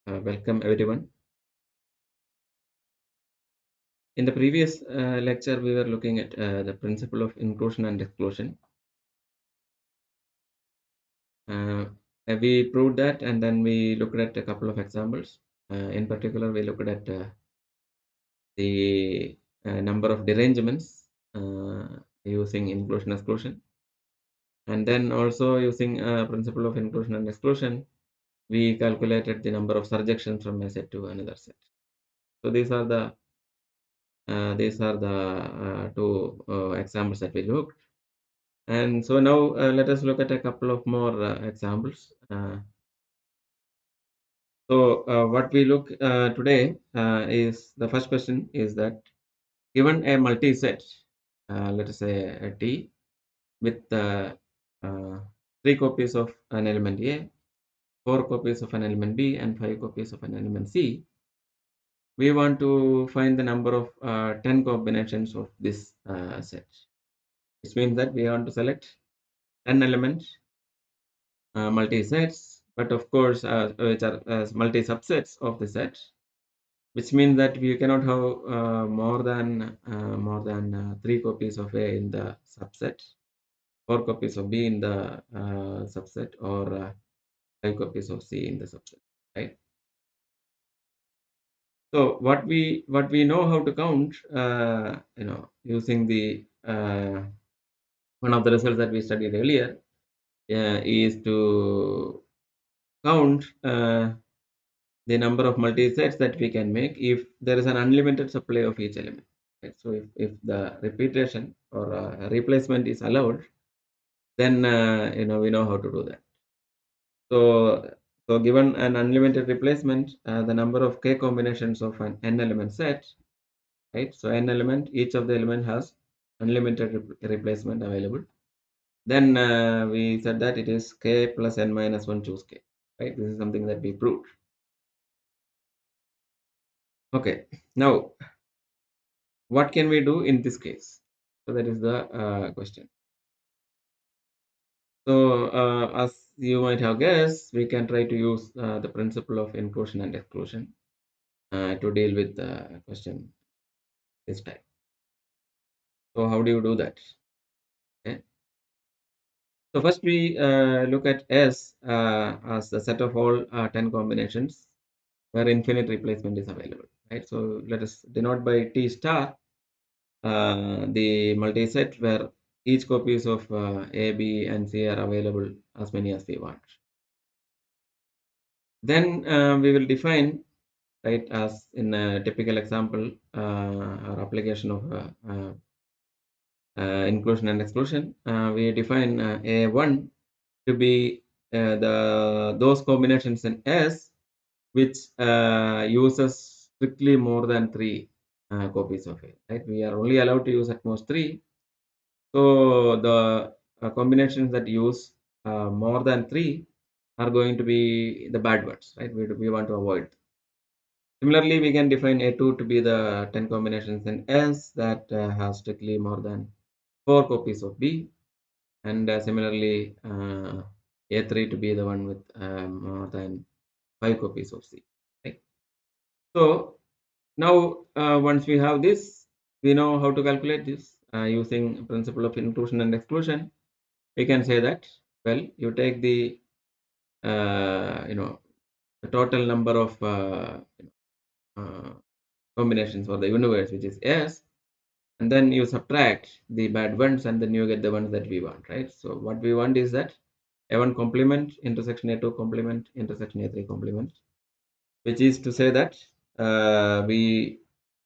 Welcome everyone. In the previous lecture, we were looking at the principle of inclusion and exclusion. Uh, we proved that, and then we looked at a couple of examples. In particular, we looked at the number of derangements using inclusion exclusion, and then also using principle of inclusion and exclusion, we calculated the number of surjections from a set to another set. So these are the two examples that we looked. And so now let us look at a couple of more examples. So what we look today is the first question is that given a multi-set, let us say a T with uh, 3 copies of an element A, 4 copies of an element B, and 5 copies of an element C, we want to find the number of 10 combinations of this set. Which means that we want to select 10 elements multi-sets, but of course, which are multi-subsets of the set, which means that we cannot have more than 3 copies of A in the subset, 4 copies of B in the subset, or 5 copies of C in the subset, right? So what we know how to count, using the one of the results that we studied earlier, is to count the number of multi-sets that we can make if there is an unlimited supply of each element. Right? So if the repetition or replacement is allowed, then we know how to do that. So given an unlimited replacement, the number of k combinations of an n element set, right? So n element, each of the element has unlimited replacement available. Then we said that it is k plus n minus 1 choose k. Right? This is something that we proved. Okay, now what can we do in this case? So that is the question. So as you might have guessed, we can try to use the principle of inclusion and exclusion to deal with the question this time. So how do you do that? Okay. So first we look at S as the set of all 10 combinations where infinite replacement is available. Right. So let us denote by T star the multi-set where each copies of A, B, and C are available as many as we want. Then we will define, right, as in a typical example or application of inclusion and exclusion, we define A1 to be those combinations in S which uses strictly more than 3 copies of A. Right, we are only allowed to use at most 3. So the combinations that use more than 3 are going to be the bad ones, right? We want to avoid. Similarly, we can define A2 to be the 10 combinations in S that has strictly more than 4 copies of B, and similarly A3 to be the one with more than 5 copies of C. Right? So now once we have this, we know how to calculate this using principle of inclusion and exclusion. We can say that, well, you take the the total number of uh, combinations for the universe, which is S, and then you subtract the bad ones, and then you get the ones that we want, right? So what we want is that A1 complement intersection A2 complement intersection A3 complement, which is to say that we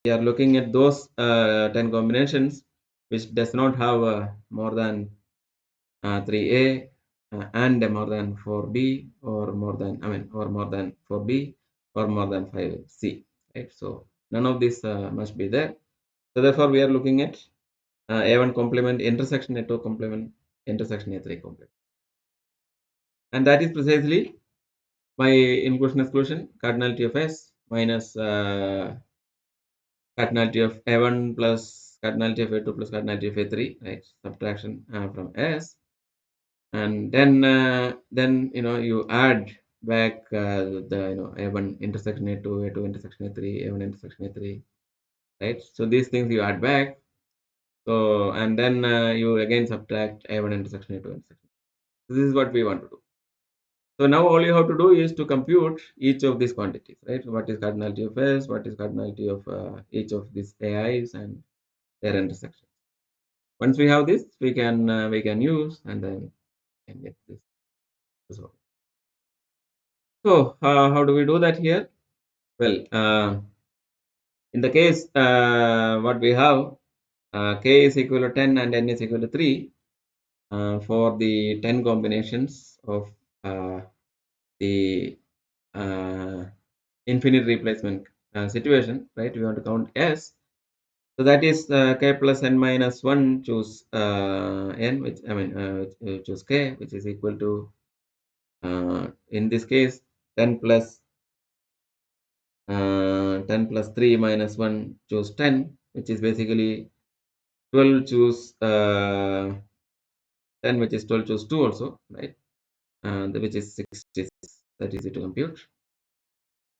are looking at those 10 combinations which does not have more than 3A and more than 4B, or more than, or more than 4B, or more than 5C, right? So none of this must be there. So therefore we are looking at A1 complement intersection A2 complement intersection A3 complement, and that is precisely by inclusion exclusion cardinality of S minus cardinality of A1 plus cardinality of A2 plus cardinality of A3, right? Subtraction from S, and then you add back the A1 intersection A2, A2 intersection A3, A1 intersection A3, right? So these things you add back. So and then you again subtract A1 intersection A2 intersection. This is what we want to do. So now all you have to do is to compute each of these quantities, right? What is cardinality of S, what is cardinality of each of these AIs and their intersections. Once we have this, we can use and then can get this as well. So how do we do that here? Well, in the case what we have, k is equal to 10 and n is equal to 3 for the 10 combinations of the infinite replacement situation, right? We want to count S. So that is k plus n minus 1 choose n, which I mean choose k, which is equal to in this case 10 plus 10 plus 3 minus 1 choose 10, which is basically 12 choose 10, which is 12 choose 2 also, right? Which is 66. That is easy to compute.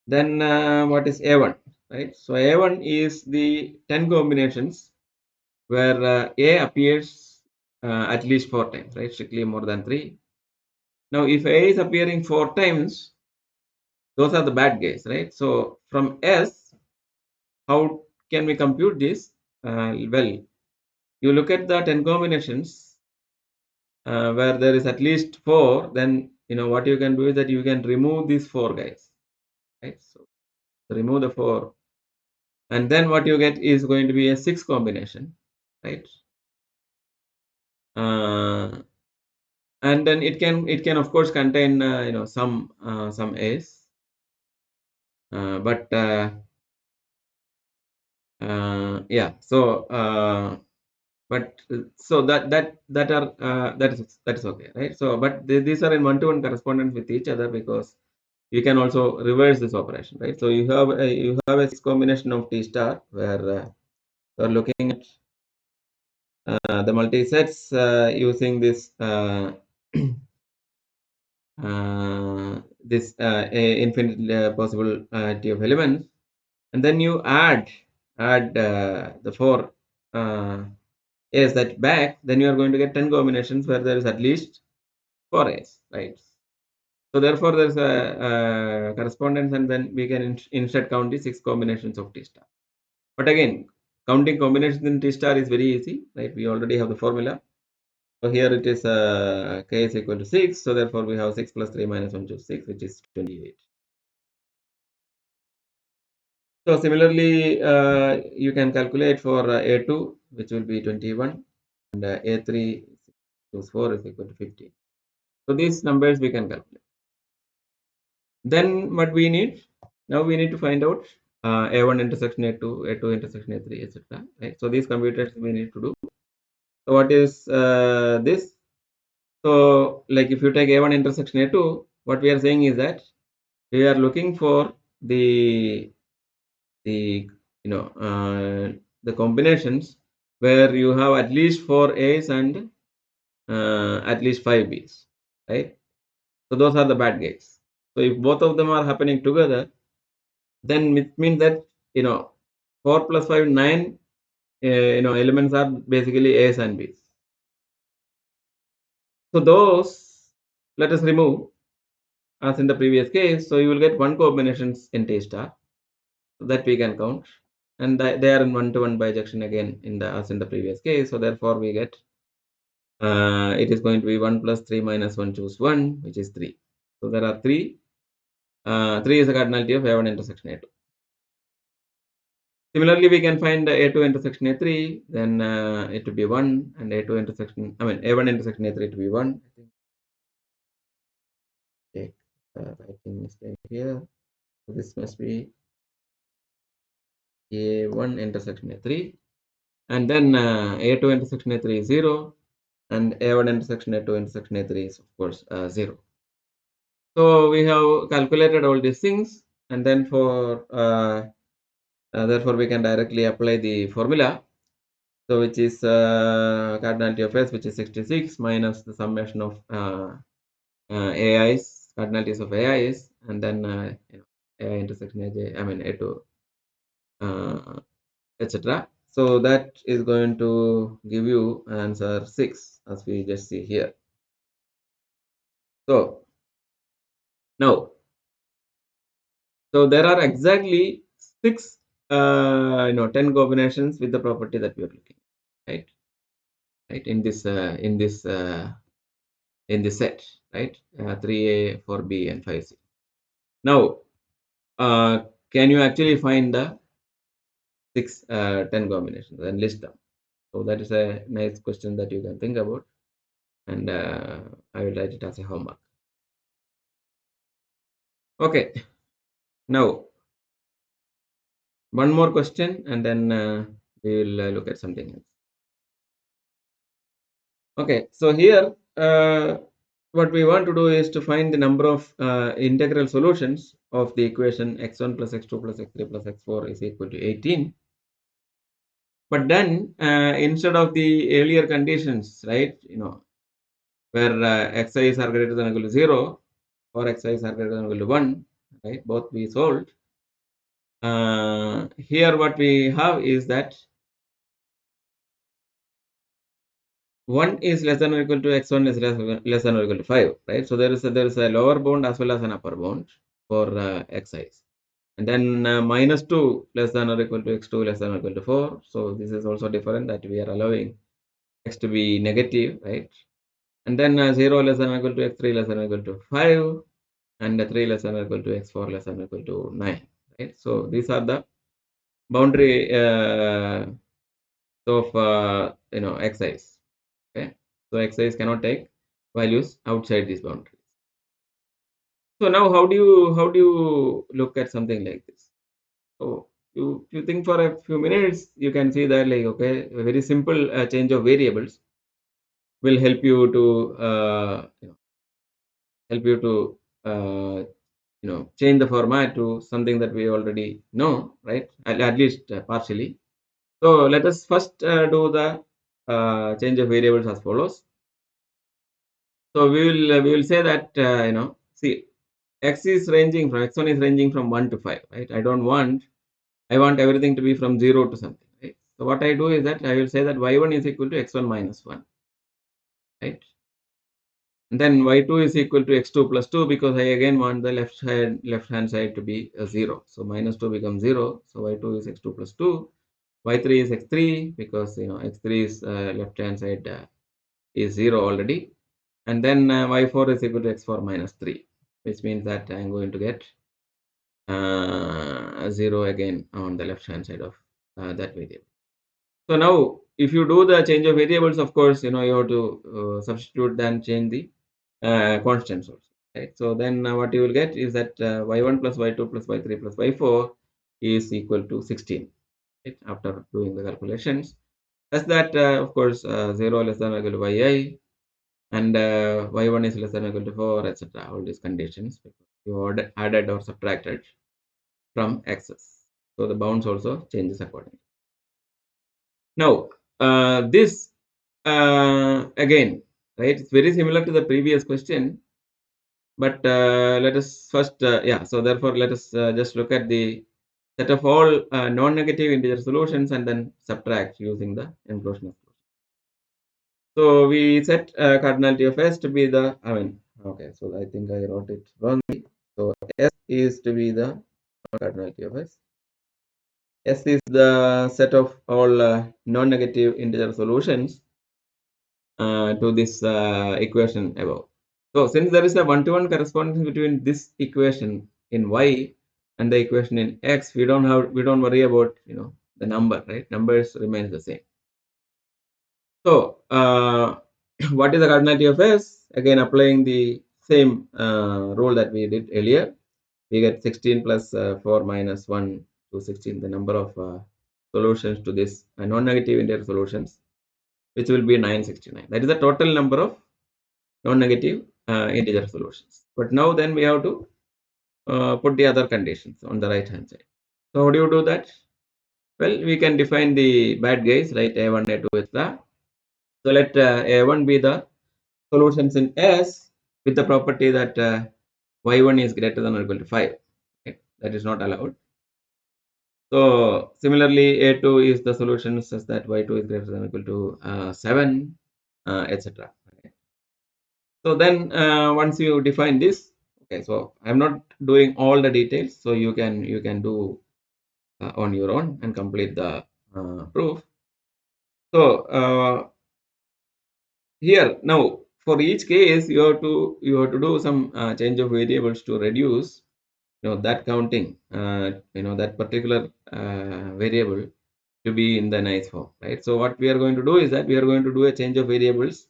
Then what is A1, right? So A1 is the 10 combinations where A appears at least 4 times, right? Strictly more than 3. Now, if A is appearing 4 times, those are the bad guys, right? So from S, how can we compute this? Well, you look at the 10 combinations where there is at least 4, then what you can do is that you can remove these 4 guys, right? So remove the 4, and then what you get is going to be a 6 combination, right? And then it can of course contain some A's, but yeah. So but so that is okay, right? So but these are in one-to-one correspondence with each other, because you can also reverse this operation, right? So you have a 6 combination of T star where you're looking at the multi-sets using this a infinite possibility of elements, and then you add the 4 A's that back, then you are going to get 10 combinations where there is at least 4 A's, right? So therefore there's a correspondence, and then we can instead count the 6 combinations of T star. But again, counting combinations in T star is very easy, right? We already have the formula. So here it is k is equal to 6. So therefore we have 6 plus 3 minus 1 to 6, which is 28. So similarly, you can calculate for A2, which will be 21, and A3 plus 4 is equal to 15. So these numbers we can calculate. Then what we need? Now we need to find out A1 intersection A2, A2 intersection A3, etc. Right? So these computers we need to do. So what is this? So like if you take A1 intersection A2, what we are saying is that we are looking for the the combinations where you have at least 4 A's and at least 5 B's, right? So those are the bad guys. So if both of them are happening together, then it means that 4 plus 5 9 elements are basically A's and B's. So those let us remove as in the previous case. So you will get 1 combinations in T star, so that we can count, and they are in one-to-one bijection again as in the previous case. So therefore we get it is going to be 1 plus 3 minus 1 choose 1, which is 3. So there are 3. 3 is the cardinality of A1 intersection A2. Similarly, we can find A2 intersection A3, then it to be 1, and A2 intersection, I mean A1 intersection A3 to be 1. I think take writing mistake here. So this must be A1 intersection A3, and then A2 intersection A3 is 0, and A1 intersection A2 intersection A3 is of course 0. So we have calculated all these things, and then therefore we can directly apply the formula. So which is cardinality of S, which is 66 minus the summation of AI's cardinalities of AIs, and then AI intersection AJ, I mean A2, etc. So that is going to give you answer 6, as we just see here. So now, so there are exactly 6, 10 combinations with the property that we are looking at, right, in this set, right, 3A, 4B, and 5C. Now, can you actually find the 6, 10 combinations and list them? So that is a nice question that you can think about, and I will write it as a homework. Okay, now one more question, and then we will look at something else. Okay, so here what we want to do is to find the number of integral solutions of the equation x1 plus x2 plus x3 plus x4 is equal to 18. But then instead of the earlier conditions, right, where xi's are greater than or equal to 0 or xi's are greater than or equal to 1, right, both we solved. Here what we have is that 1 is less than or equal to x1 is less than or equal to 5, right? So there is a lower bound as well as an upper bound for xi's. And then minus 2 less than or equal to x2 less than or equal to 4. So this is also different, that we are allowing x to be negative, right? And then 0 less than or equal to x3 less than or equal to 5, and 3 less than or equal to x4 less than or equal to 9, right? So these are the boundary of xi's. Okay, so xi's cannot take values outside these boundaries. So now how do you look at something like this? So you think for a few minutes, you can see that, like, okay, a very simple change of variables will help you to uh, change the format to something that we already know, right? At least partially. So let us first do the change of variables as follows. So we will say that see, x is ranging from x1 is ranging from 1 to 5, right? I want everything to be from 0 to something, right? So what I do is that I will say that y1 is equal to x1 minus 1, right? And then y2 is equal to x2 plus 2, because I again want the left hand side to be 0. So minus 2 becomes 0. So y2 is x2 plus 2. Y3 is x3, because x3 is left hand side is 0 already. And then y4 is equal to x4 minus 3, which means that I'm going to get 0 again on the left hand side of that variable. So now if you do the change of variables, of course, you have to substitute and change the constants also, right? So then what you will get is that y1 plus y2 plus y3 plus y4 is equal to 16, right, after doing the calculations. Thus that of course 0 less than or equal to yi, and y1 is less than or equal to 4, etc. All these conditions because you added or subtracted from x's. So the bounds also changes accordingly. Now this again, right, it's very similar to the previous question, but let us first so therefore let us just look at the set of all non-negative integer solutions and then subtract using the enclosure. So we set cardinality of S to be the, okay, so I think I wrote it wrongly. So S is to be the cardinality of S. S is the set of all non-negative integer solutions to this equation above. So since there is a one-to-one correspondence between this equation in Y and the equation in X, we don't worry about the number, right? Numbers remains the same. So what is the cardinality of S? Again, applying the same rule that we did earlier, we get 16 plus 4 minus 1 to 16, the number of solutions to this non-negative integer solutions, which will be 969. That is the total number of non-negative integer solutions. But now then we have to put the other conditions on the right hand side. So how do you do that? Well, we can define the bad guys, right? A1, A2, etc. So let A1 be the solutions in S with the property that y1 is greater than or equal to 5. Okay? That is not allowed. So similarly, A2 is the solution such that y2 is greater than or equal to 7, etc. Okay. So then once you define this, okay, so I'm not doing all the details, so you can do on your own and complete the proof. So here now for each case you have to do some change of variables to reduce that counting that particular variable to be in the nice form, right? So what we are going to do is that we are going to do a change of variables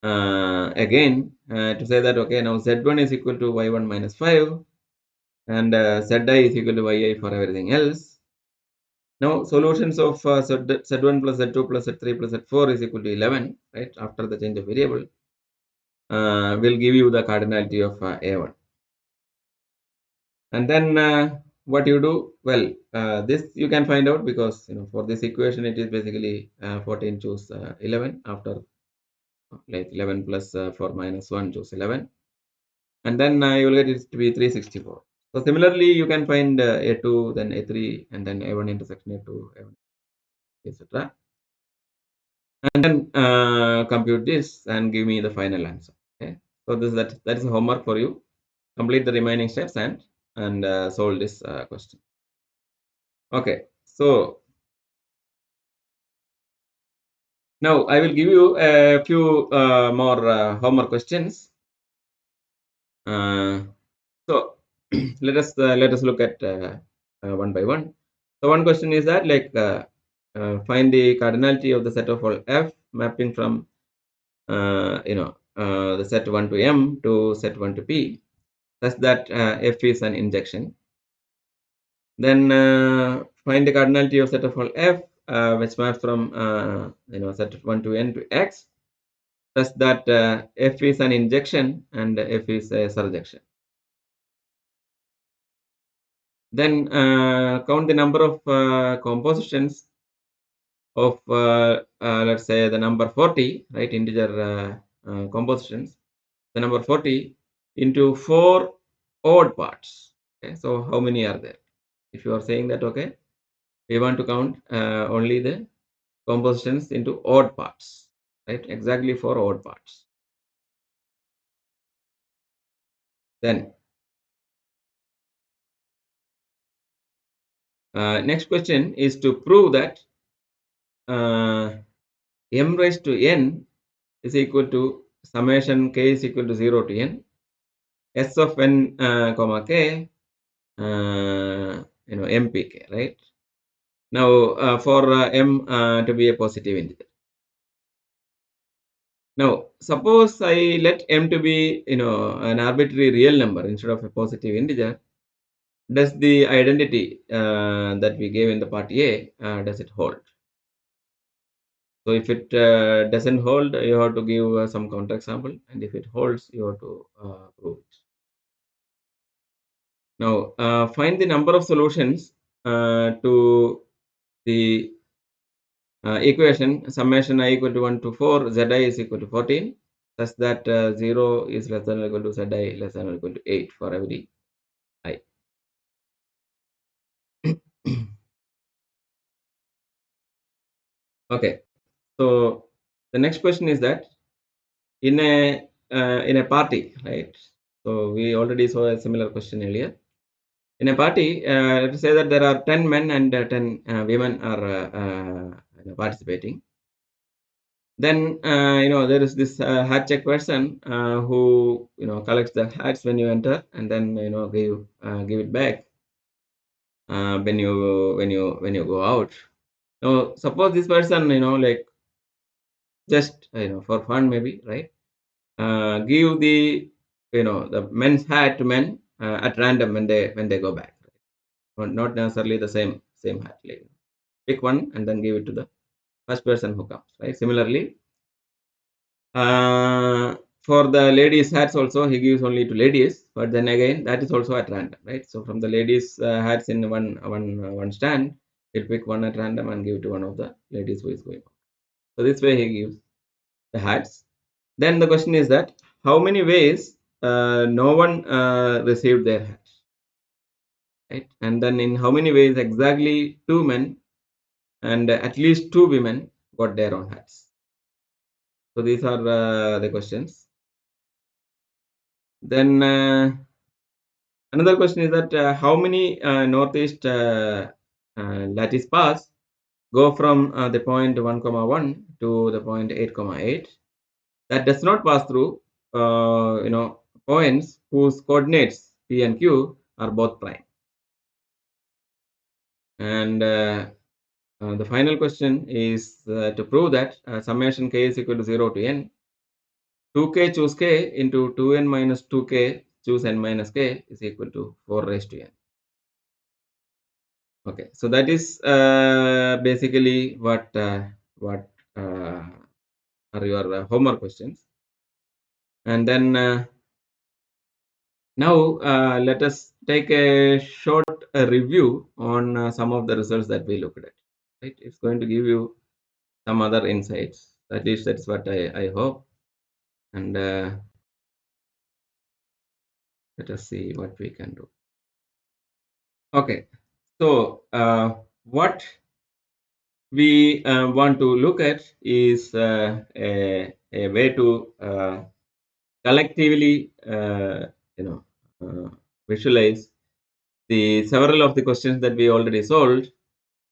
again to say that okay, now z1 is equal to y1 minus 5 and zi is equal to yi for everything else. Now solutions of z1 plus z2 plus z3 plus z4 is equal to 11, right? After the change of variable will give you the cardinality of a1. And then what you do, well, this you can find out because for this equation it is basically 14 choose 11 after like 11 plus 4 minus 1 choose 11, and then you will get it to be 364. So similarly you can find a2 then a3 and then a1 intersection a2 a1 etc, and then compute this and give me the final answer. Okay, so that is homework for you. Complete the remaining steps and solve this question. Okay, so now I will give you a few more homework questions. So let us look at one by one. So one question is that like find the cardinality of the set of all f mapping from the set 1 to m to set 1 to p, such that f is an injection. Then find the cardinality of set of all f which maps from set 1 to n to x, such that f is an injection and f is a surjection. Then count the number of compositions of let's say the number 40, right? Integer compositions, the number 40 into 4 odd parts. Okay, so how many are there? If you are saying that okay, we want to count only the compositions into odd parts, right? Exactly 4 odd parts. Then next question is to prove that m raised to n is equal to summation k is equal to 0 to n s of n comma k mpk, right? Now for m to be a positive integer. Now suppose I let m to be an arbitrary real number instead of a positive integer. Does the identity that we gave in the part A does it hold? So if it doesn't hold, you have to give some counterexample, and if it holds, you have to prove it. Now find the number of solutions to the equation summation I equal to 1 to 4 zi is equal to 14, such that 0 is less than or equal to zi less than or equal to 8 for every I. Okay, so the next question is that in a party, right? So we already saw a similar question earlier. In a party, let's say that there are 10 men and 10 women are participating. Then there is this hat check person who collects the hats when you enter, and then give it back when you go out. Now suppose this person like just for fun maybe, right? Give the men's hat to men at random when they go back, right? Not necessarily the same hat. Like, pick one and then give it to the first person who comes, right? Similarly, for the ladies hats also he gives only to ladies, but then again that is also at random, right? So from the ladies hats in one stand, he'll pick one at random and give it to one of the ladies who is going out. So this way he gives the hats. Then the question is that how many ways no one received their hat, right? And then in how many ways exactly two men and at least two women got their own hats? So these are the questions. Then another question is that how many northeast lattice paths go from the point 1 comma 1 to the point 8 comma 8 that does not pass through points whose coordinates p and q are both prime. And the final question is to prove that summation k is equal to 0 to n, 2k choose k into 2n minus 2k choose n minus k is equal to 4 raised to n. Okay, so that is basically what are your homework questions. And then now let us take a short review on some of the results that we looked at. Right, it's going to give you some other insights. At least that's what I hope. And let us see what we can do. Okay, so what we want to look at is a way to collectively visualize the several of the questions that we already solved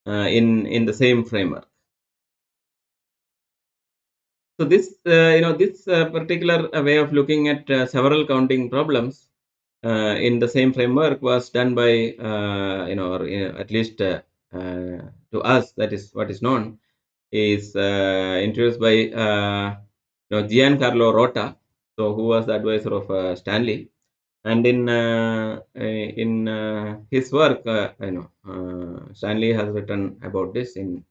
in the same framework. So this this particular way of looking at several counting problems in the same framework was done by at least to us, that is what is known, is introduced by Gian-Carlo Rota, so who was the advisor of Stanley. And in his work, Stanley has written about this in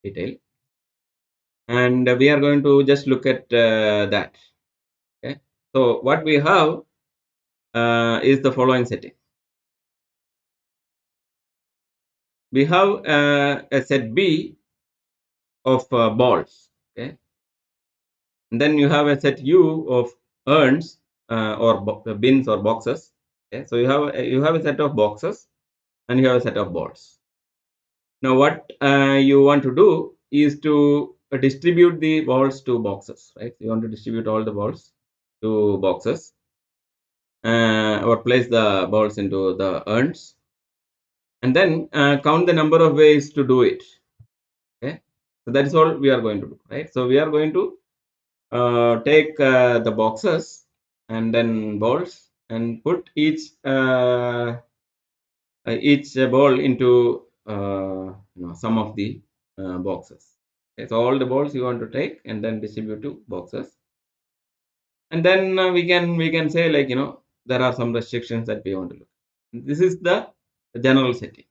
detail, and we are going to just look at that. Okay, so what we have is the following setting. We have a set B of balls. Okay, and then you have a set U of urns or bins or boxes. Okay, so you have a set of boxes and you have a set of balls. Now what you want to do is to distribute the balls to boxes, right? You want to distribute all the balls to boxes or place the balls into the urns, and then count the number of ways to do it. Okay, so that is all we are going to do, right? So we are going to take the boxes and then balls and put each ball into some of the boxes. Okay, so all the balls you want to take and then distribute to boxes, and then we can say, like, there are some restrictions that we want to look. This is the general setting.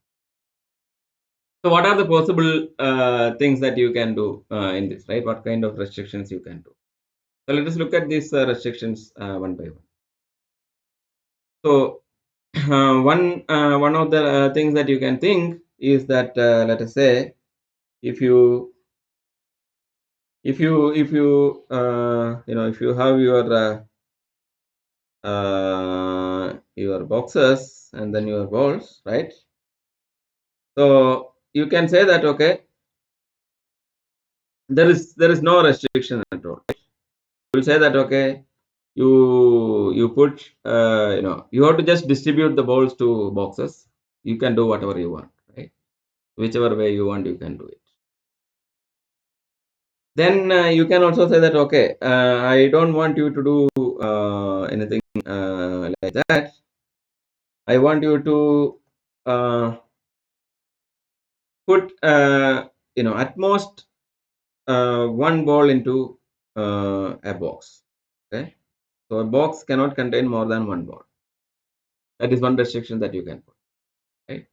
So what are the possible things that you can do in this, right? What kind of restrictions you can do? So let us look at these restrictions one by one. So one of the things that you can think is that let us say if you if you if you if you have your boxes and then your balls, right? So you can say that, okay, there is no restriction at all. You will say that, okay, you put you have to just distribute the balls to boxes. You can do whatever you want, right? Whichever way you want, you can do it. Then you can also say that, okay, I don't want you to do anything like that. I want you to put at most one ball into a box. Okay, so a box cannot contain more than one ball. That is one restriction that you can put, right?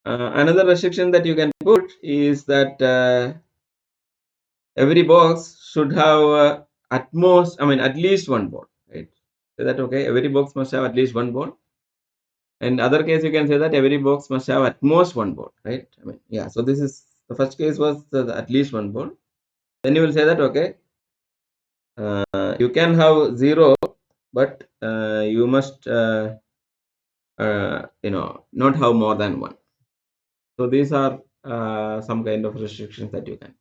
Another restriction that you can put is that every box should have at least one ball, right? So that, okay, every box must have at least one ball. In other case, you can say that every box must have at most one ball, right? Yeah. So this is the first case was at least one ball. Then you will say that, okay, you can have 0 but you must not have more than one. So these are some kind of restrictions that you can.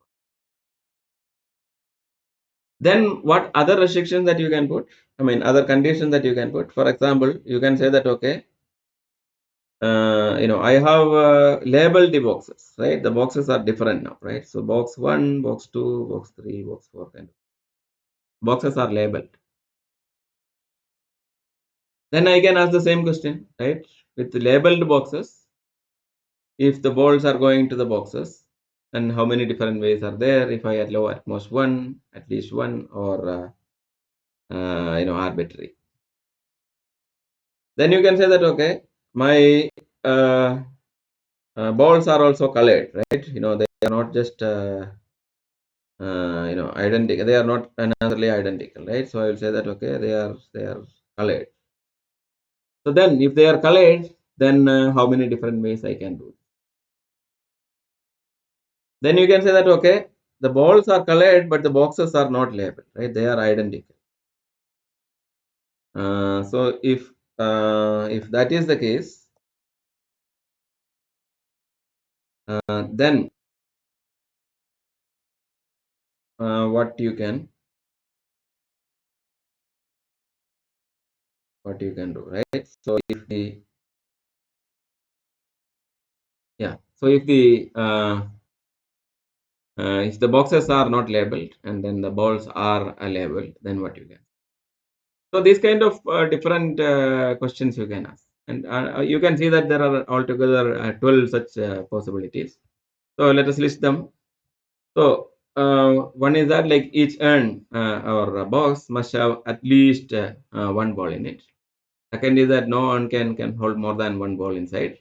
Then what other restrictions that you can put? I mean, other conditions that you can put. For example, you can say that, okay, I have labeled the boxes, right? The boxes are different now, right? So box 1, box 2, box 3, box 4, kind of boxes are labeled. Then I can ask the same question, right? With the labeled boxes, if the balls are going to the boxes, and how many different ways are there? If I allow at most one, at least one, or arbitrary. Then you can say that, okay, my uh, balls are also colored, right? They are not just identical. They are not necessarily identical, right? So I will say that, okay, they are colored. So then, if they are colored, then how many different ways I can do? Then you can say that, okay, the balls are colored, but the boxes are not labeled, right? They are identical. So if that is the case, then what you can do, right? So if the boxes are not labeled and then the balls are labeled, then what you can. So these kind of different questions you can ask, and you can see that there are altogether 12 such possibilities. So let us list them. So one is that, like, each urn or box must have at least one ball in it. Second is that no urn can hold more than one ball inside,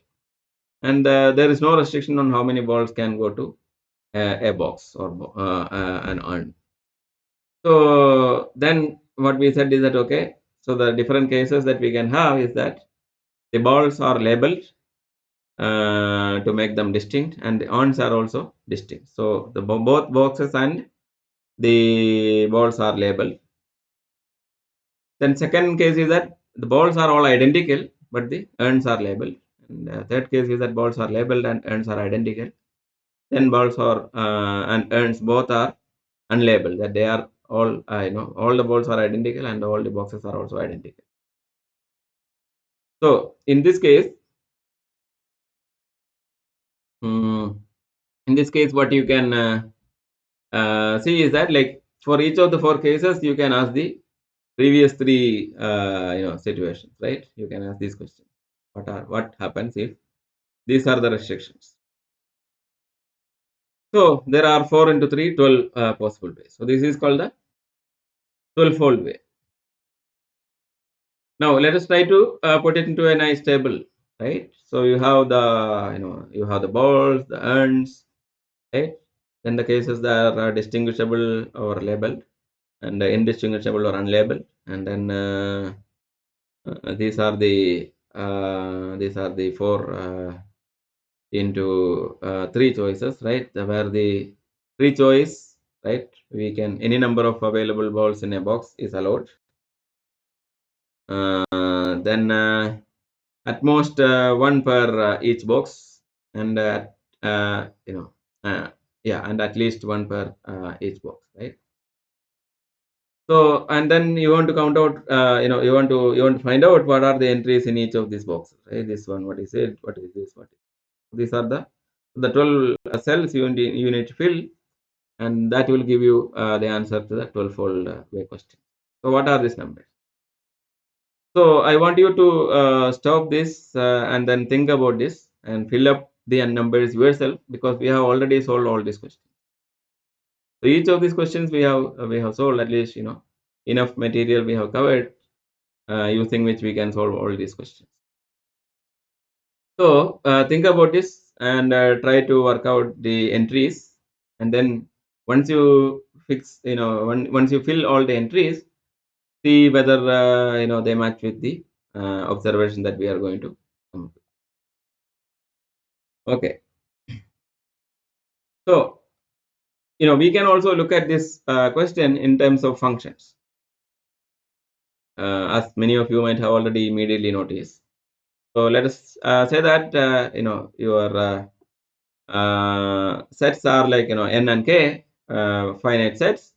and there is no restriction on how many balls can go to a box or an urn. So then what we said is that, okay, so the different cases that we can have is that the balls are labeled to make them distinct, and the urns are also distinct. So the both boxes and the balls are labeled. Then second case is that the balls are all identical, but the urns are labeled. And third case is that balls are labeled and urns are identical. Then balls are and urns both are unlabeled, that they are all all the balls are identical and all the boxes are also identical. So in this case, mm, what you can see is that, like, for each of the four cases, you can ask the previous three situations, right? You can ask these questions. What happens if these are the restrictions? So there are 4 into 3, 12 possible ways. So this is called the 12-fold way. Now let us try to put it into a nice table, right? So you have the balls, the urns, right? Then the cases that are distinguishable or labeled, and indistinguishable or unlabeled, and then these are the 4 into 3 choices, right? Where the 3 choice, right? We can, any number of available balls in a box is allowed. Then at most one per each box, and and at least one per each box, right? So, and then you want to count out, you want to find out what are the entries in each of these boxes, right? This one, what is it? What is this? What is these are the 12 cells you need to fill, and that will give you the answer to the 12-fold way question. So what are these numbers? So I want you to stop this and then think about this and fill up the numbers yourself, because we have already solved all these questions. So each of these questions we have solved, at least enough material we have covered using which we can solve all these questions. So think about this and try to work out the entries, and then once you once you fill all the entries, see whether they match with the observation that we are going to come up with. Okay, so we can also look at this question in terms of functions. as many of you might have already immediately noticed. So let us say that your sets are like n and k, finite sets,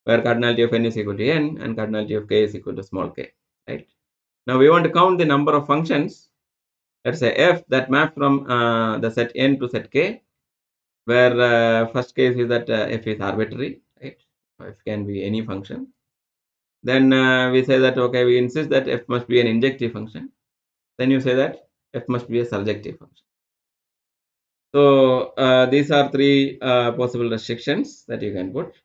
where cardinality of n is equal to n and cardinality of k is equal to small k, right? Now we want to count the number of functions, let's say f, that map from the set n to set k, where first case is that f is arbitrary, right? F can be any function. Then we say that, okay, we insist that f must be an injective function. Then you say that f must be a surjective function. So these are three possible restrictions that you can put.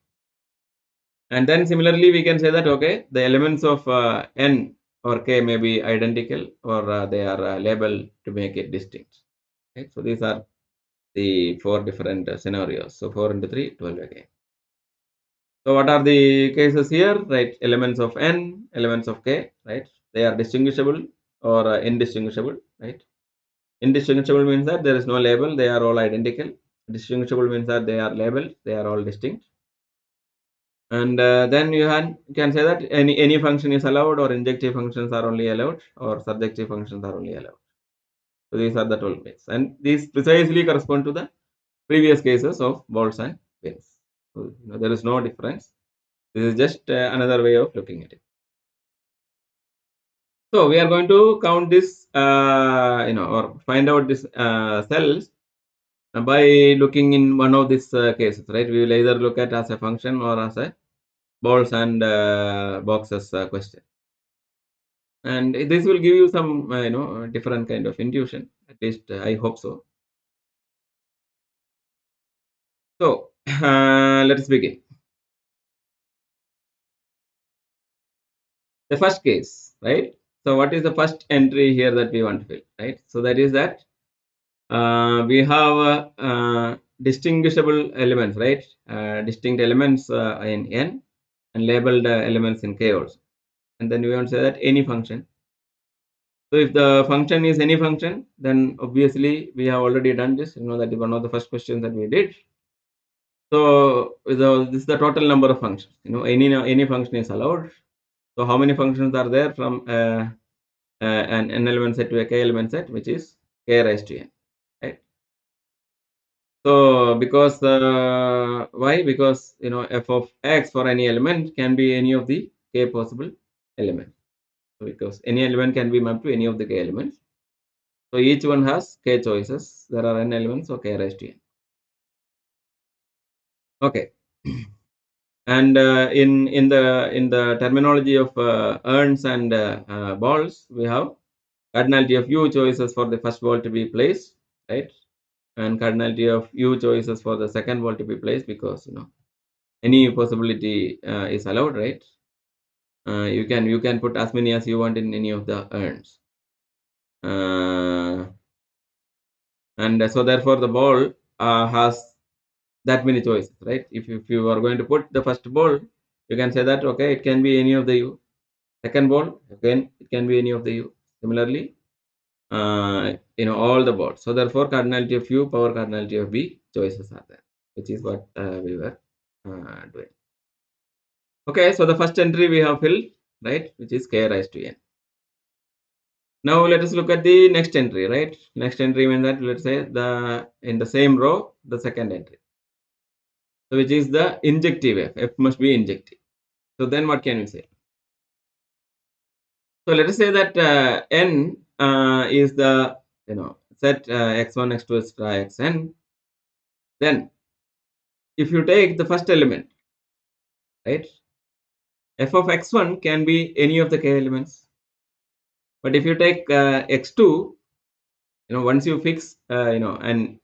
And then similarly, we can say that, okay, the elements of n or k may be identical, or they are labeled to make it distinct. Right? So these are the four different scenarios. So 4 into 3, 12 again. So what are the cases here? Right, elements of n, elements of k, right? They are distinguishable or indistinguishable, right? Indistinguishable means that there is no label, they are all identical. Distinguishable means that they are labeled, they are all distinct. And then you can say that any function is allowed, or injective functions are only allowed, or surjective functions are only allowed. So these are the 12 ways. And these precisely correspond to the previous cases of balls and pins. So, there is no difference. This is just another way of looking at it. So we are going to count this, or find out this cells by looking in one of these cases, right? We will either look at as a function or as a balls and boxes question, and this will give you some, different kind of intuition. At least I hope so. So let us begin. The first case, right? So what is the first entry here that we want to fill, right? So that is that we have distinguishable elements, right? Distinct elements in n, and labeled elements in k also. And then we want to say that any function. So if the function is any function, then obviously we have already done this. That is one of the first questions that we did. So this is the total number of functions. Any function is allowed. So how many functions are there from an n element set to a k element set, which is k raised to n, right? So because why? Because f of x for any element can be any of the k possible elements. So because any element can be mapped to any of the k elements. So each one has k choices. There are n elements, so k raised to n. Okay. And in the terminology of urns and balls, we have cardinality of u choices for the first ball to be placed, right? And cardinality of u choices for the second ball to be placed, because any possibility is allowed, right? You can put as many as you want in any of the urns, and so therefore the ball has that many choices, right? If you are going to put the first ball, you can say that, okay, it can be any of the u. Second ball, again, it can be any of the u. Similarly, all the balls. So therefore, cardinality of u power cardinality of b choices are there, which is what we were doing. Okay, so the first entry we have filled, right, which is k raised to n. Now let us look at the next entry, right? Next entry means that, let's say, in the same row, the second entry. So which is the injective f. F must be injective. So then what can we say? So let us say that n is the set x1, x2, etc., xn. Then if you take the first element, right, f of x1 can be any of the k elements. But if you take x2, once you fix an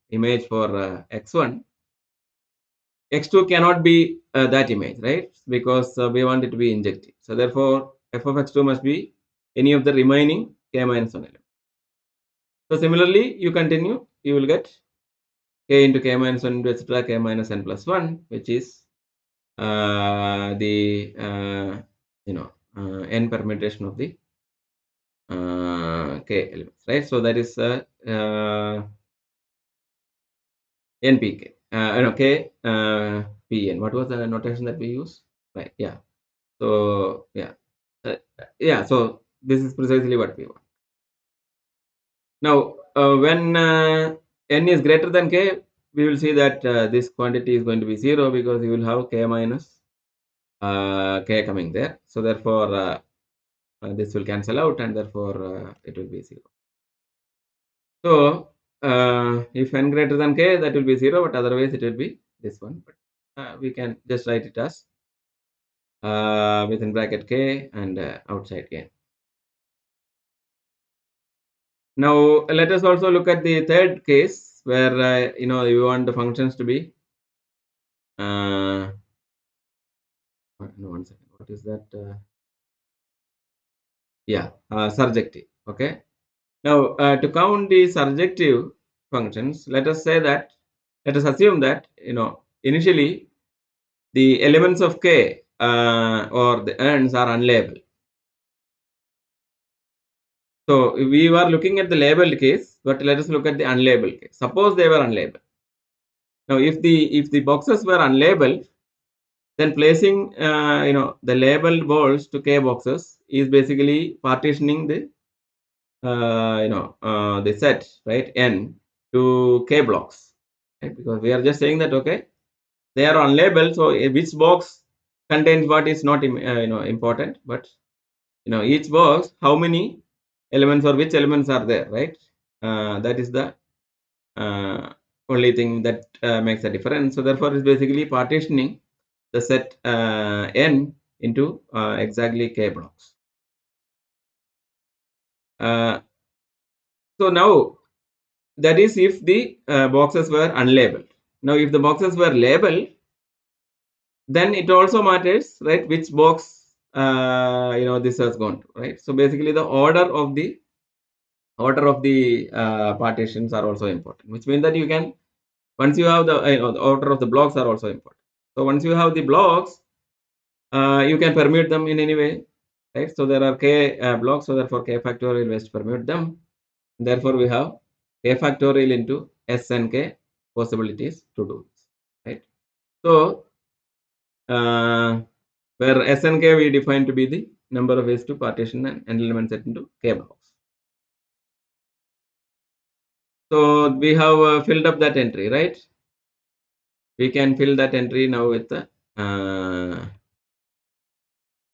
image for x1, x2 cannot be that image, right? Because we want it to be injective. So therefore, f of x2 must be any of the remaining k minus 1 element. So similarly, you continue, you will get k into k minus 1 into etc. k minus n plus 1, which is the n permutation of the k elements, right? So that is npk, k pn. What was the notation that we use? Right, yeah. So yeah, Uh, yeah, so this is precisely what we want. Now, when n is greater than k, we will see that this quantity is going to be 0 because you will have k minus k coming there. So therefore, this will cancel out and therefore it will be 0. So if n greater than k, that will be 0, but otherwise it will be this one. But we can just write it as within bracket k and outside k. Now let us also look at the third case where you want the functions to be no, 1 second. What is that? Yeah, surjective. Okay. Now to count the surjective functions, let us assume that initially the elements of k or the ends are unlabeled. So we were looking at the labeled case, but let us look at the unlabeled case. Suppose they were unlabeled. Now, if the boxes were unlabeled, then placing the labeled balls to k boxes is basically partitioning the set, right, n to k blocks, right? Because we are just saying that okay, they are unlabeled, so which box contains what is not important, but each box how many elements or which elements are there, right? That is the only thing that makes a difference. So therefore, it's basically partitioning the set n into exactly k blocks. Uh, so now that is if the boxes were unlabeled. Now, if the boxes were labeled, then it also matters, right? Which box this has gone to, right? So basically, the order of the partitions are also important, which means that you can once you have the order of the blocks are also important. So once you have the blocks, you can permute them in any way, right? So there are k blocks, so therefore k factorial ways to permute them. Therefore, we have k factorial into s and k possibilities to do this, right? So where s and k we define to be the number of ways to partition an element set into k blocks. So we have filled up that entry, right? We can fill that entry now with the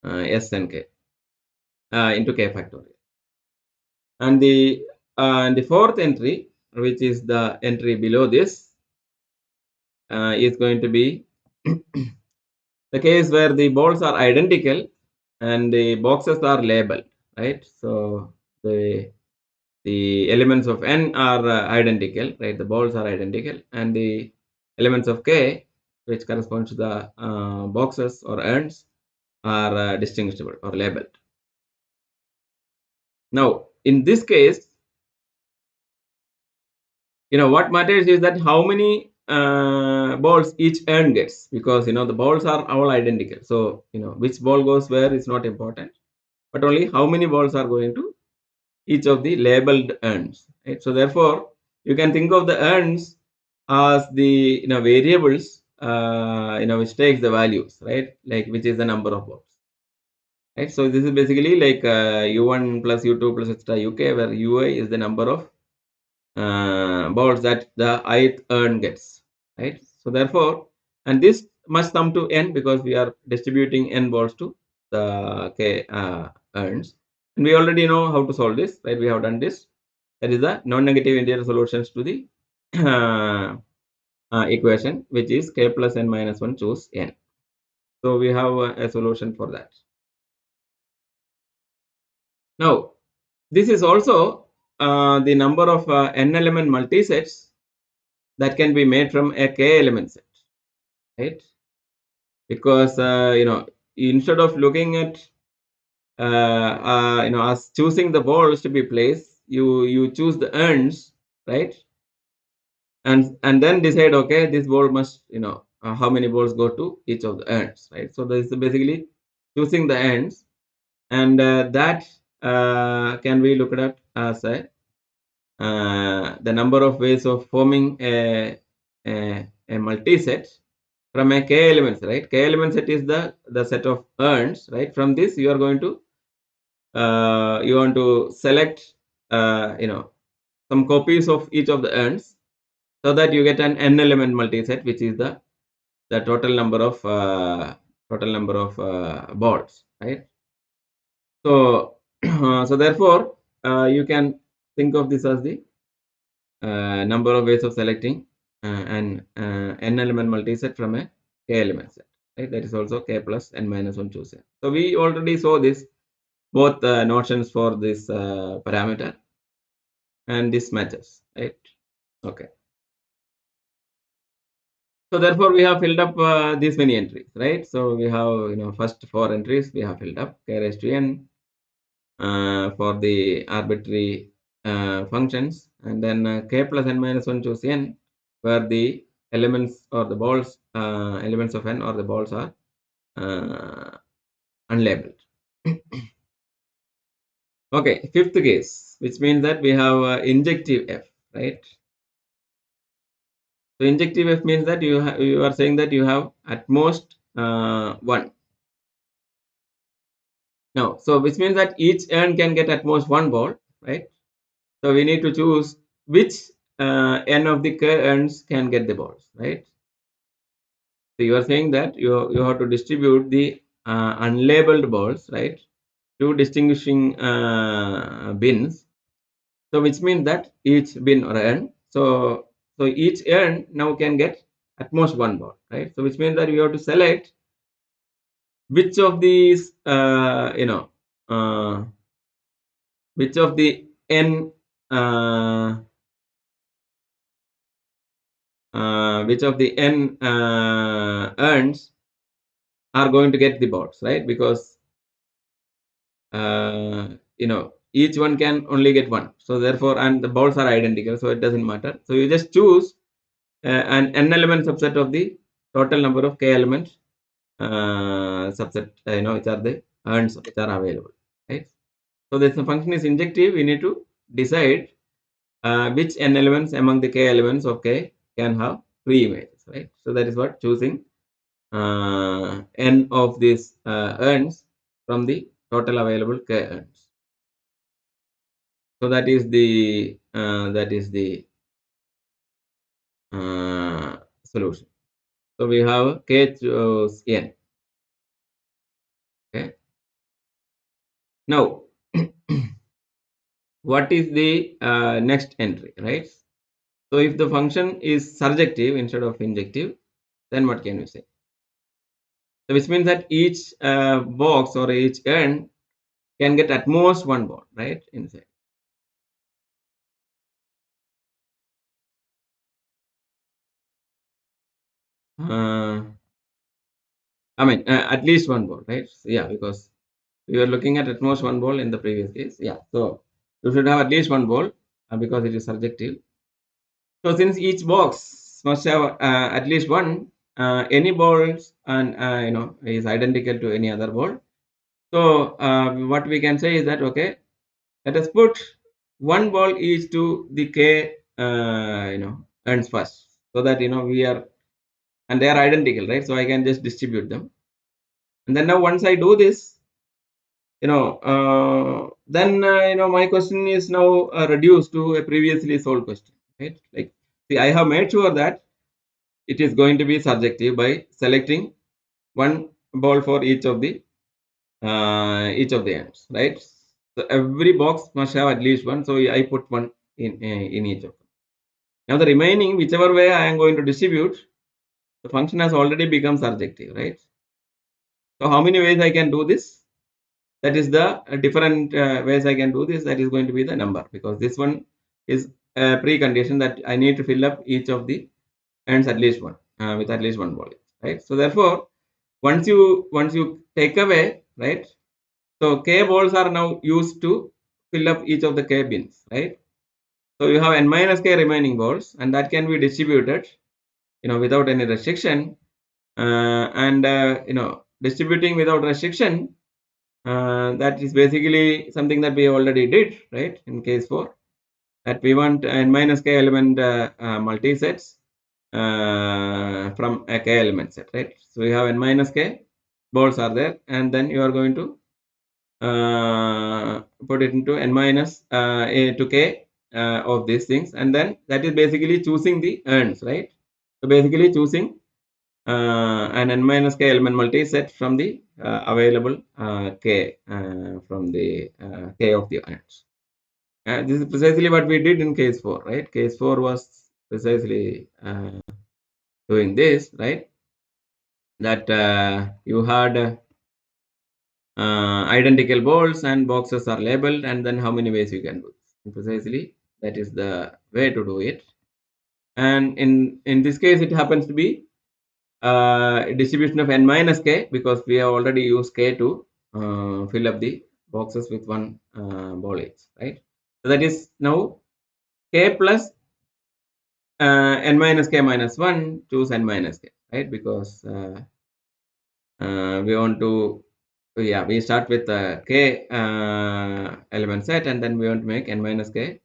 s and k into k factorial. And the fourth entry, which is the entry below this, is going to be the case where the balls are identical and the boxes are labeled, right? So the elements of n are identical, right? The balls are identical, and the elements of k, which corresponds to the boxes or ends, are distinguishable or labeled. Now, in this case, what matters is that how many balls each end gets, because the balls are all identical. So which ball goes where is not important, but only how many balls are going to each of the labeled ends, right? So therefore, you can think of the ends as the variables which takes the values, right? Like which is the number of balls, right? So this is basically like u1 plus u2 plus etc uk, where ui is the number of balls that the ith urn gets, right? So therefore, and this must come to n because we are distributing n balls to the k urns, and we already know how to solve this, right? We have done this. That is the non-negative integral solutions to the equation, which is k plus n minus 1 choose n. So we have a solution for that. Now, this is also the number of n element multisets that can be made from a k element set, right? Because instead of looking at as choosing the balls to be placed, you choose the ends, right? And then decide, okay, this ball must how many balls go to each of the ends, right? So this is basically choosing the ends, and that can be looked at as the number of ways of forming a multi-set from a k elements, right? K element set is the set of urns, right? From this you are going to you want to select some copies of each of the urns, so that you get an n element multiset, which is the total number of balls, right? So so therefore you can think of this as the number of ways of selecting an n element multiset from a k element set, right? That is also k plus n minus 1 choose n. So we already saw this, both notions for this parameter, and this matches, right? Okay. So therefore we have filled up these many entries, right? So we have, first 4 entries we have filled up, k raised to n for the arbitrary functions, and then k plus n minus 1 choose n, where the elements or the balls, elements of n or the balls are unlabeled. Okay, fifth case, which means that we have injective f, right? So injective f means that you are saying that you have at most one. Now, so which means that each urn can get at most one ball, right? So we need to choose which n of the k urns can get the balls, right? So you are saying that you have to distribute the unlabeled balls, right? Two distinguishing bins. So which means that each bin or urn, so each urn now can get at most one ball, right? So which means that you have to select which of these which of the n which of the n urns are going to get the balls, right? Because each one can only get one, so therefore, and the balls are identical, so it doesn't matter. So you just choose an n element subset of the total number of k elements subset, which are the urns which are available, right? So this function is injective. We need to decide which n elements among the k elements of k can have free images, right? So that is what choosing n of these urns from the total available k urns. So that is the solution. So we have k choose n. Okay. Now, what is the next entry, right? So if the function is surjective instead of injective, then what can we say? So which means that each box or each urn can get at most one ball, right? Inside. I mean, at least one ball, right? So, yeah, because we were looking at most one ball in the previous case. Yeah, so you should have at least one ball because it is surjective. So since each box must have at least one, any balls and is identical to any other ball. So what we can say is that, okay, let us put one ball each to the k urns first, so that we are, and they are identical, right? So I can just distribute them, and then now once I do this, then my question is now reduced to a previously solved question, right? Like, see, I have made sure that it is going to be surjective by selecting one ball for each of the ends, right? So every box must have at least one, so I put one in each of them. Now the remaining, whichever way I am going to distribute, the function has already become surjective, right? So how many ways I can do this? That is the different ways I can do this. That is going to be the number, because this one is a precondition that I need to fill up each of the ends at least one with at least one ball, right? So therefore, once you take away, right? So k balls are now used to fill up each of the k bins, right? So you have n minus k remaining balls, and that can be distributed, without any restriction, and distributing without restriction. That is basically something that we already did, right? In case 4, that we want n minus k element multisets from a k element set, right? So we have n minus k balls are there, and then you are going to put it into n minus a to k of these things, and then that is basically choosing the urns, right? So basically choosing an n minus k element multi-set from the available k from the k of the urns. This is precisely what we did in case 4, right? Case 4 was precisely doing this, right? That you had identical balls and boxes are labeled, and then how many ways you can do this. Precisely, that is the way to do it. And in this case, it happens to be distribution of n minus k, because we have already used k to fill up the boxes with one ball each, right? So that is now k plus n minus k minus 1, choose n minus k, right? Because we want to, yeah, we start with k element set, and then we want to make n minus k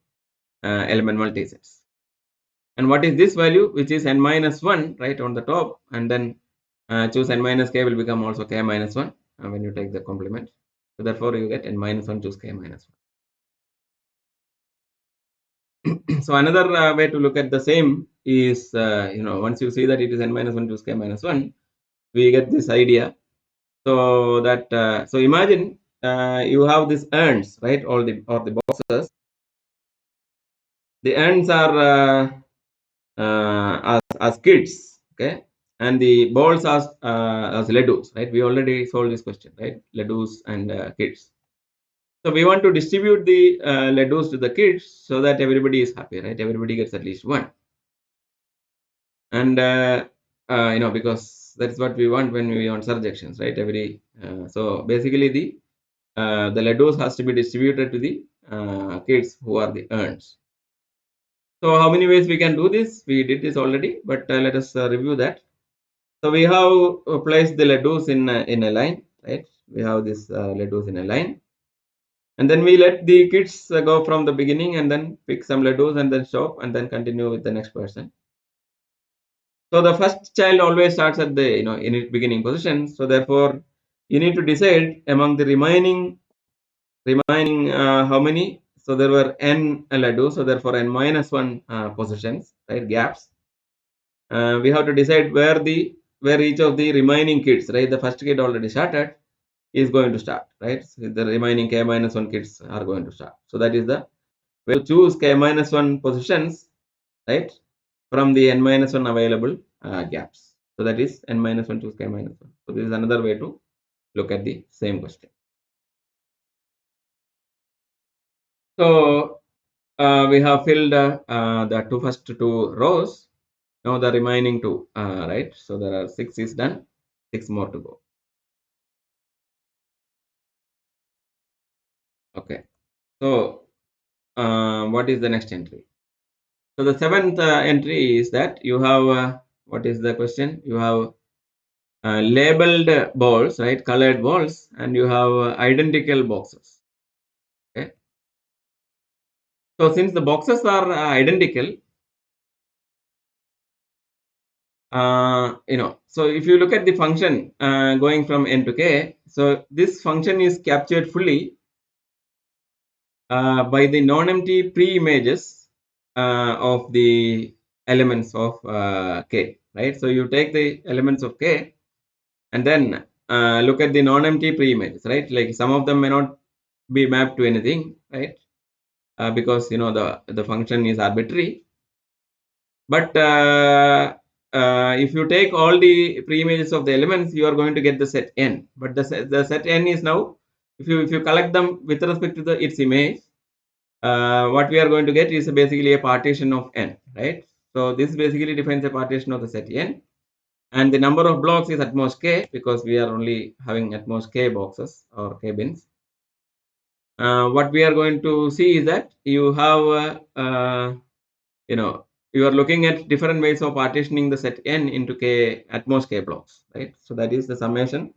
element multi-sets. And what is this value, which is n minus 1, right, on the top, and then choose n minus k will become also k minus 1 when you take the complement. So therefore you get n minus 1, choose k minus 1. So another way to look at the same is, once you see that it is n minus 1, choose k minus 1, we get this idea. So that so imagine you have these urns, right, or the boxes. The urns are as kids, okay, and the balls as ledus, right? We already solved this question, right? Ledus and kids. So we want to distribute the ledus to the kids so that everybody is happy, right? Everybody gets at least one, and because that's what we want when we want surjections, right? So basically the ledus has to be distributed to the kids who are the urns. So how many ways we can do this? We did this already, but let us review that. So we have placed the ledus in a line, right? We have this ledus in a line, and then we let the kids go from the beginning and then pick some ledus and then stop and then continue with the next person. So the first child always starts at the in its beginning position. So therefore, you need to decide among the remaining how many. So there were n ledus. So therefore, n minus 1 positions, right, gaps. We have to decide where each of the remaining kids, right, the first kid already started, is going to start, right? So the remaining k minus 1 kids are going to start. So that is the way to choose k minus 1 positions, right, from the n minus 1 available gaps. So that is n minus 1 choose k minus 1. So this is another way to look at the same question. So we have filled the first two rows. Now the remaining two, right? So there are 6 is done, 6 more to go. Okay. So what is the next entry? So the seventh entry is that you have what is the question? You have labeled balls, right? Colored balls, and you have identical boxes. Okay. So since the boxes are identical, so if you look at the function going from n to k, so this function is captured fully by the non-empty pre-images of the elements of k, right? So you take the elements of k and then look at the non-empty pre-images, right? Like some of them may not be mapped to anything, right? Because the function is arbitrary. But if you take all the pre-images of the elements, you are going to get the set n. But the set n is now, if you collect them with respect to its image, what we are going to get is basically a partition of n, right? So this basically defines a partition of the set n, and the number of blocks is at most k, because we are only having at most k boxes or k bins. What we are going to see is that you have you are looking at different ways of partitioning the set n into k at most k blocks, right? So that is the summation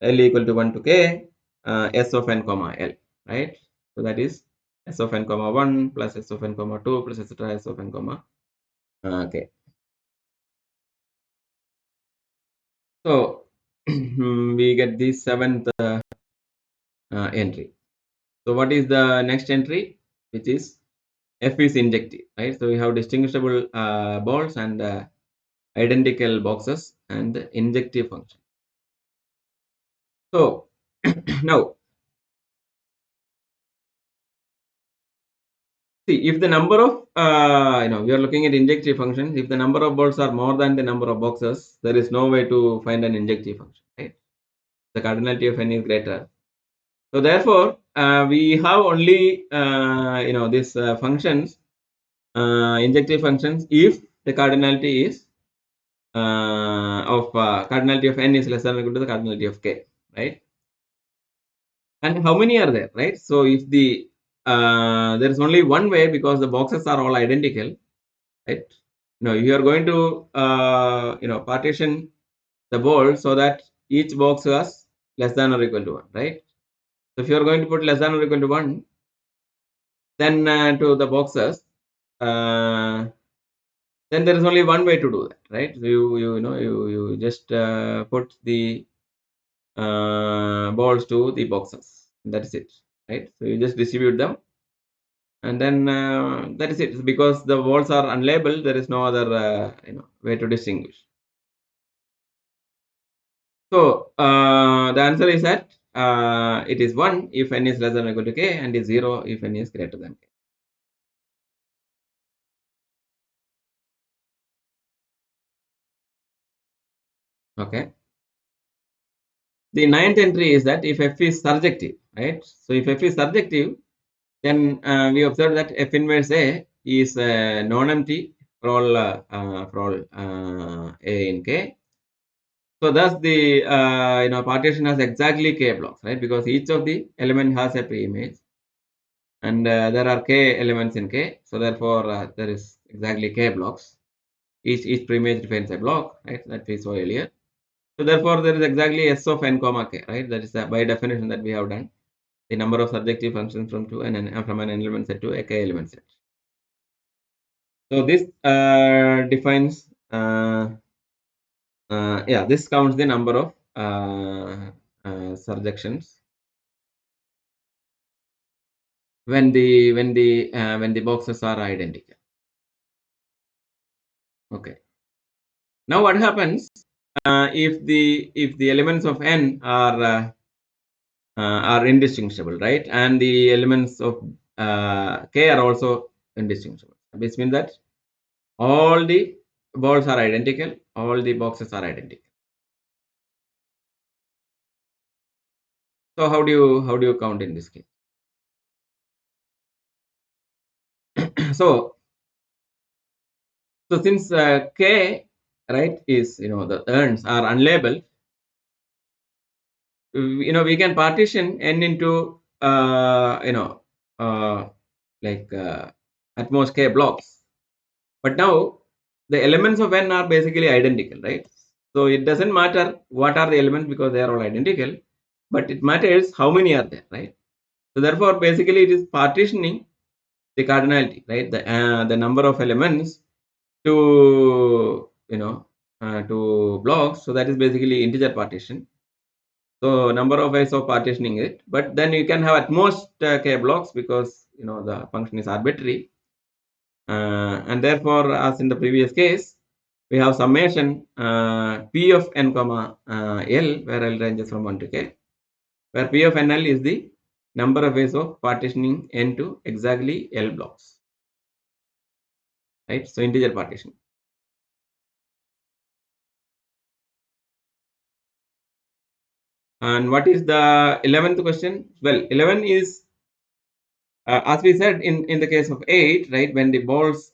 l equal to 1 to k s of n comma l, right? So that is s of n comma 1 plus s of n comma 2 plus etc. s of n comma k. So we get the seventh entry. So what is the next entry? Which is F is injective, right? So we have distinguishable balls and identical boxes and the injective function. So now, see, if the number of we are looking at injective functions. If the number of balls are more than the number of boxes, there is no way to find an injective function, right? The cardinality of n is greater. So therefore, we have only these functions, injective functions, if the cardinality is cardinality of n is less than or equal to the cardinality of k, right? And how many are there, right? So if the there is only one way because the boxes are all identical, right? No, you are going to partition the ball so that each box has less than or equal to 1, right? So if you are going to put less than or equal to 1, then to the boxes, then there is only one way to do that, right? So you just put the balls to the boxes. That is it, right? So you just distribute them, and then that is it. Because the balls are unlabeled, there is no other way to distinguish. So the answer is that it is 1 if n is less than or equal to k, and is 0 if n is greater than k. Okay. The ninth entry is that if f is surjective, right? So if f is surjective, then we observe that f inverse a is non-empty for all a in k. So thus the partition has exactly k blocks, right? Because each of the element has a pre-image, and there are k elements in k. So therefore there is exactly k blocks. Each pre-image defines a block, right? That we saw earlier. So therefore there is exactly s of n comma k, right? That is by definition that we have done. The number of surjective functions from from an element set to a k element set. So this defines this counts the number of surjections when the boxes are identical. Okay. Now what happens if the elements of n are indistinguishable, right? And the elements of k are also indistinguishable, which means that all the balls are identical, all the boxes are identical. So how do you count in this case? so since k, right, is the urns are unlabeled, we can partition n into uh, like at most k blocks. But now the elements of n are basically identical, right? So it doesn't matter what are the elements because they are all identical, but it matters how many are there, right? So therefore, basically, it is partitioning the cardinality, right? The number of elements to to blocks. So that is basically integer partition. So number of ways of partitioning it, but then you can have at most k blocks because the function is arbitrary, and therefore, as in the previous case, we have summation p of n comma l, where l ranges from 1 to k, where p of nl is the number of ways of partitioning n to exactly l blocks, right? So integer partition. And what is the 11th question? Well, 11 is as we said in the case of 8, right? When the boxes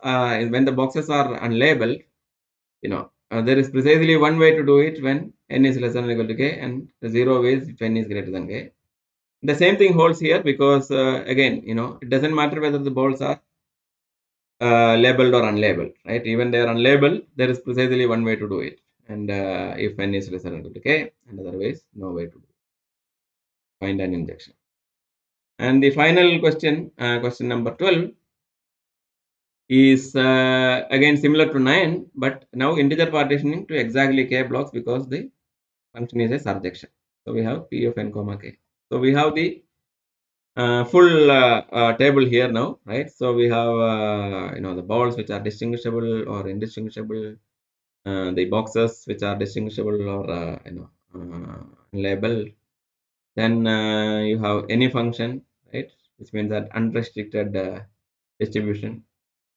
are unlabeled, there is precisely one way to do it when n is less than or equal to k, and the 0 ways if n is greater than k. The same thing holds here because again, it doesn't matter whether the balls are labeled or unlabeled, right? Even they are unlabeled, there is precisely one way to do it. And if n is less than or equal to k, and otherwise, no way to find an injection. And the final question, question number 12, is again similar to 9, but now integer partitioning to exactly k blocks because the function is a surjection. So we have p of n comma k. So we have the full table here now, right? So we have the balls which are distinguishable or indistinguishable, the boxes which are distinguishable or labeled. Then you have any function, right? Which means that unrestricted distribution.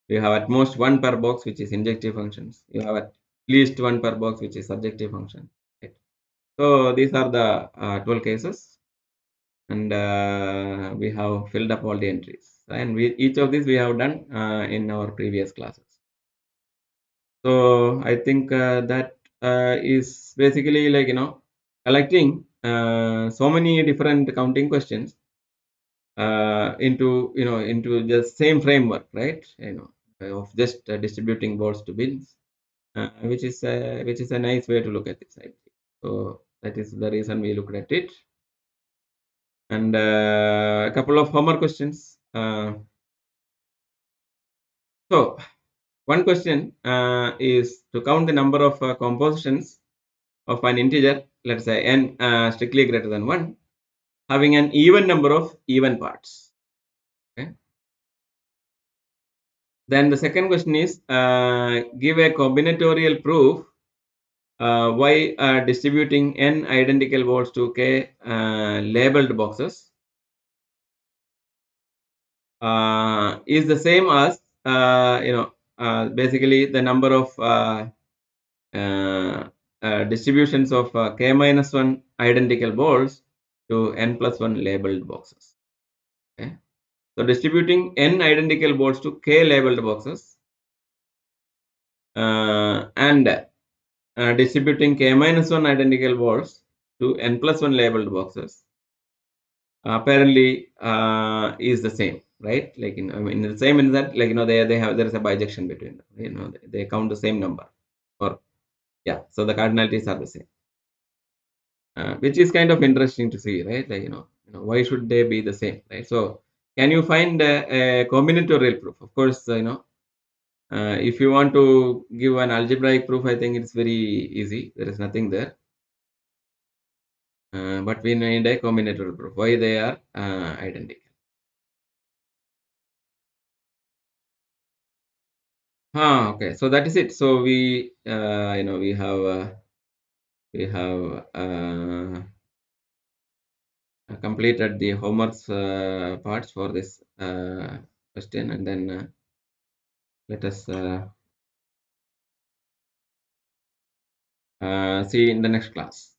You have at most one per box, which is injective functions. You have at least one per box, which is subjective function. Right? So these are the 12 cases, and we have filled up all the entries. And each of these we have done in our previous classes. So I think that is basically like collecting so many different counting questions into the same framework, right? Of just distributing balls to bins, which is a nice way to look at it. I think. So that is the reason we looked at it, and a couple of homework questions. So one question is to count the number of compositions of an integer, let's say n strictly greater than 1, having an even number of even parts. Okay. Then the second question is give a combinatorial proof why distributing n identical balls to k labeled boxes is the same as basically the number of uh, distributions of k minus 1 identical balls to n plus 1 labeled boxes. Okay. So distributing n identical balls to k labeled boxes and distributing k minus 1 identical balls to n plus 1 labeled boxes apparently is the same, right? Like I mean the same in that, like they have, there is a bijection between them, they count the same number, or yeah, so the cardinalities are the same, which is kind of interesting to see, right? Like why should they be the same, right? So can you find a combinatorial proof? Of course, if you want to give an algebraic proof, I think it's very easy. There is nothing there. But we need a combinatorial proof. Why they are identical? Okay. So that is it. So we have completed the homeworks parts for this question, and then let us see in the next class.